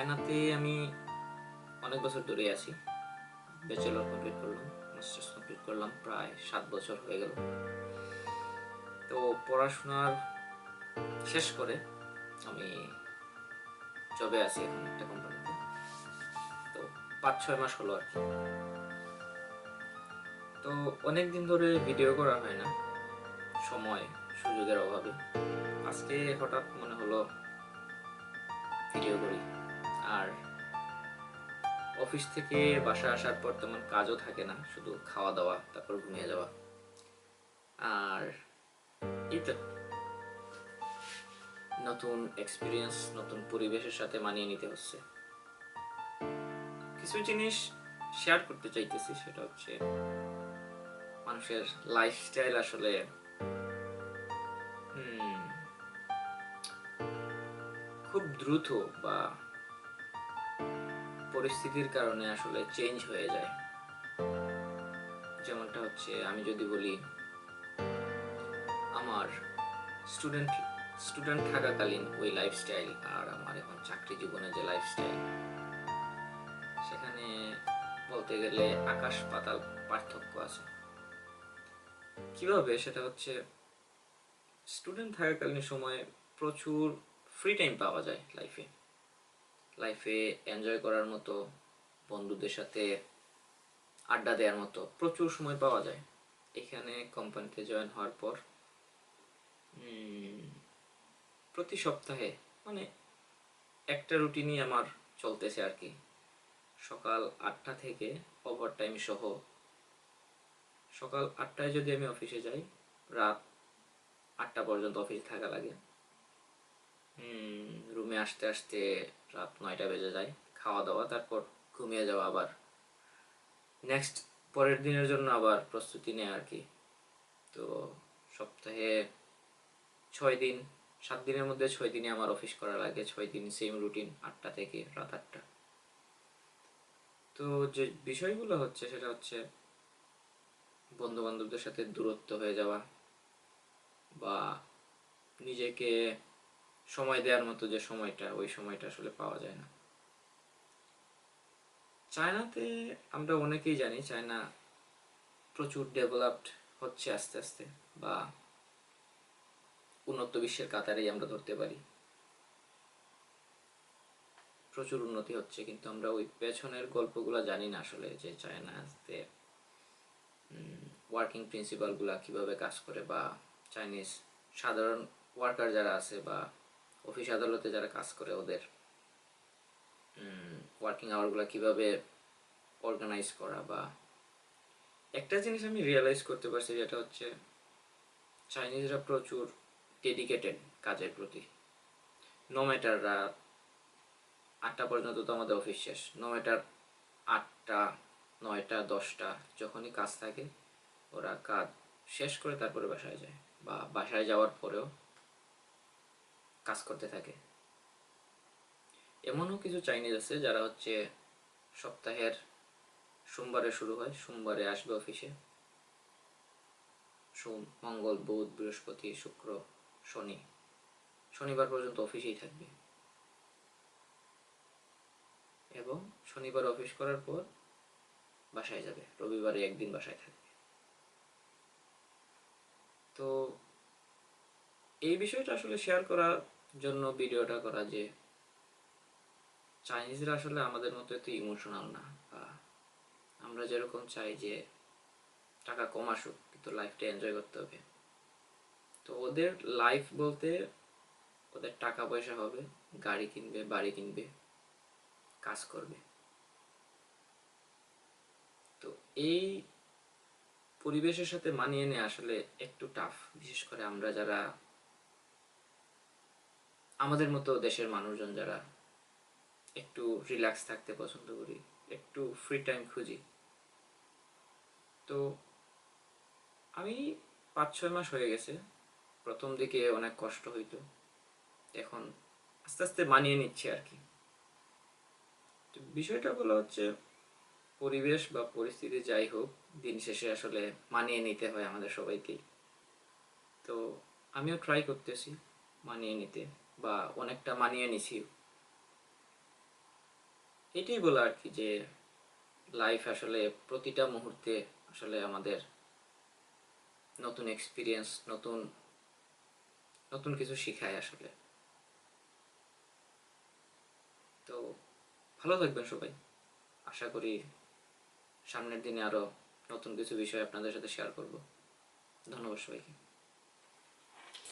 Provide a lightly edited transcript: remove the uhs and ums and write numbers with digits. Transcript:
চায়নাতে আমি অনেক বছর ধরে আছি। ব্যাচেলর কমপ্লিট করলাম, মাস্টার্স কমপ্লিট করলাম, প্রায় 7 বছর হয়ে গেল। তো পড়াশোনার শেষ করে আমি জবে আছি এখন একটা কোম্পানিতে। তো 5-6 মাস হলো আর কি। তো অনেক দিন ধরে ভিডিও করা হয় না, সময় সুযোগের অভাবে। আজকে হঠাৎ মনে হলো ভিডিও করি। আর অফিস থেকে বাসায় আসার পর তেমন কাজও থাকে না, শুধু খাওয়া দাওয়া, তারপর ঘুমিয়ে যাওয়া। আর এই তো নতুন এক্সপিরিয়েন্স, নতুন পরিবেশের সাথে মানিয়ে নিতে হচ্ছে। কিছু জিনিস শেয়ার করতে চাইতেছি, সেটা হচ্ছে মানুষের লাইফস্টাইল আসলে খুব দ্রুত বা পরিস্থিতির কারণে আসলে চেঞ্জ হয়ে যায়। যেমনটা হচ্ছে, আমি যদি বলি আমার স্টুডেন্ট স্টুডেন্ট থাকাকালীন ওই লাইফস্টাইল আর আমার এখন চাকরি জীবনে যে লাইফস্টাইল, সেখানে বলতে গেলে আকাশ পাতাল পার্থক্য আছে। কিভাবে? সেটা হচ্ছে, স্টুডেন্ট থাকাকালীন সময়ে প্রচুর ফ্রি টাইম পাওয়া যায় লাইফে এনজয় করার মতো, বন্ধুদের সাথে আড্ডা দেওয়ার মতো প্রচুর সময় পাওয়া যায়। এখানে কোম্পানিতে জয়েন হওয়ার পর প্রতি সপ্তাহে মানে একটা রুটিনই আমার চলতেছে আর কি। সকাল 8টা থেকে ওভারটাইম সহ, সকাল 8টায় যদি আমি অফিসে যাই, রাত 8টা পর্যন্ত অফিসে থাকা লাগে। রুমে আসতে আসতে রাত 9টা বেজে যায়। খাওয়া দাওয়া, তারপর ঘুমিয়ে যাওয়া, আবার নেক্সট পরের দিনের জন্য আবার প্রস্তুতি নেওয়া আর কি। তো সপ্তাহে 6 দিন, 7 দিনের মধ্যে 6 দিনই আমার অফিস করা লাগে। 6 দিন সেম রুটিন, 8টা থেকে রাত 8টা। তো যে বিষয়গুলো হচ্ছে, সেটা হচ্ছে বন্ধু বান্ধবদের সাথে দূরত্ব হয়ে যাওয়া, বা নিজেকে সময় দেওয়ার মতো যে সময়টা, ওই সময়টা আসলে পাওয়া যায় না। চায়নাতে আমরা অনেকেই জানি চায়না প্রচুর ডেভেলপড হচ্ছে আস্তে আস্তে, বা উন্নত বিশ্বের কাতারেই আমরা ধরতে পারি। প্রচুর উন্নতি হচ্ছে, কিন্তু আমরা ওই পেছনের গল্পগুলো জানি না আসলে, যে চায়নাতে ওয়ার্কিং প্রিন্সিপালগুলো কীভাবে কাজ করে, বা চাইনিজ সাধারণ ওয়ার্কার যারা আছে বা অফিস আদালতে যারা কাজ করে, ওদের ওয়ার্কিং আওয়ারগুলো কীভাবে অর্গানাইজ করা। বা একটা জিনিস আমি রিয়েলাইজ করতে পারছি, যেটা হচ্ছে চাইনিজরা প্রচুর ডেডিকেটেড কাজের প্রতি। নো ম্যাটার রাত 8টা পর্যন্ত তো আমাদের অফিস শেষ, নো ম্যাটার 8টা, 9টা, 10টা, যখনই কাজ থাকে ওরা কাজ শেষ করে তারপরে বাসায় যায়, বা বাসায় যাওয়ার পরেও কাজ করতে থাকে। এমনও কিছু চাইনিজ আছে যারা হচ্ছে সপ্তাহের সোমবারে শুরু হয়, সোমবারে আসবে অফিসে, মঙ্গল, বুধ, বৃহস্পতি, শুক্র, শনি, শনিবার পর্যন্ত অফিসেই থাকবে, এবং শনিবার অফিস করার পর বাসায় যাবে, রবিবারে একদিন বাসায় থাকবে। তো এই বিষয়টা আসলে শেয়ার করার জন্য ভিডিওটা করা, যে চাইনিজরা আসলে আমাদের মতো এত ইমোশনাল না, বা আমরা যেরকম চাই যে টাকা কম আসুক কিন্তু লাইফটা এনজয় করতে হবে। তো ওদের লাইফ বলতে, ওদের টাকা পয়সা হবে, গাড়ি কিনবে, বাড়ি কিনবে, কাজ করবে। তো এই পরিবেশের সাথে মানিয়ে নেওয়া আসলে একটু টাফ, বিশেষ করে আমরা যারা আমাদের মতো দেশের মানুষজন, যারা একটু রিল্যাক্স থাকতে পছন্দ করি, একটু ফ্রি টাইম খুঁজি। তো আমি 5-6 মাস হয়ে গেছে, প্রথম দিকে অনেক কষ্ট হইতো, এখন আস্তে আস্তে মানিয়ে নিচ্ছি আর কি। তো বিষয়টা বলা হচ্ছে, পরিবেশ বা পরিস্থিতি যাই হোক, দিন শেষে আসলে মানিয়ে নিতে হয় আমাদের সবাইকেই। তো আমিও ট্রাই করতেছি মানিয়ে নিতে, বা অনেকটা মানিয়ে নিছি। এটাই বলা আর কি, যে লাইফ আসলে প্রতিটা মুহূর্তে আসলে আমাদের নতুন এক্সপিরিয়েন্স, নতুন নতুন কিছু শেখায় আসলে। তো ভালো থাকবেন সবাই। আশা করি সামনের দিনে আরও নতুন কিছু বিষয় আপনাদের সাথে শেয়ার করব। ধন্যবাদ সবাইকে।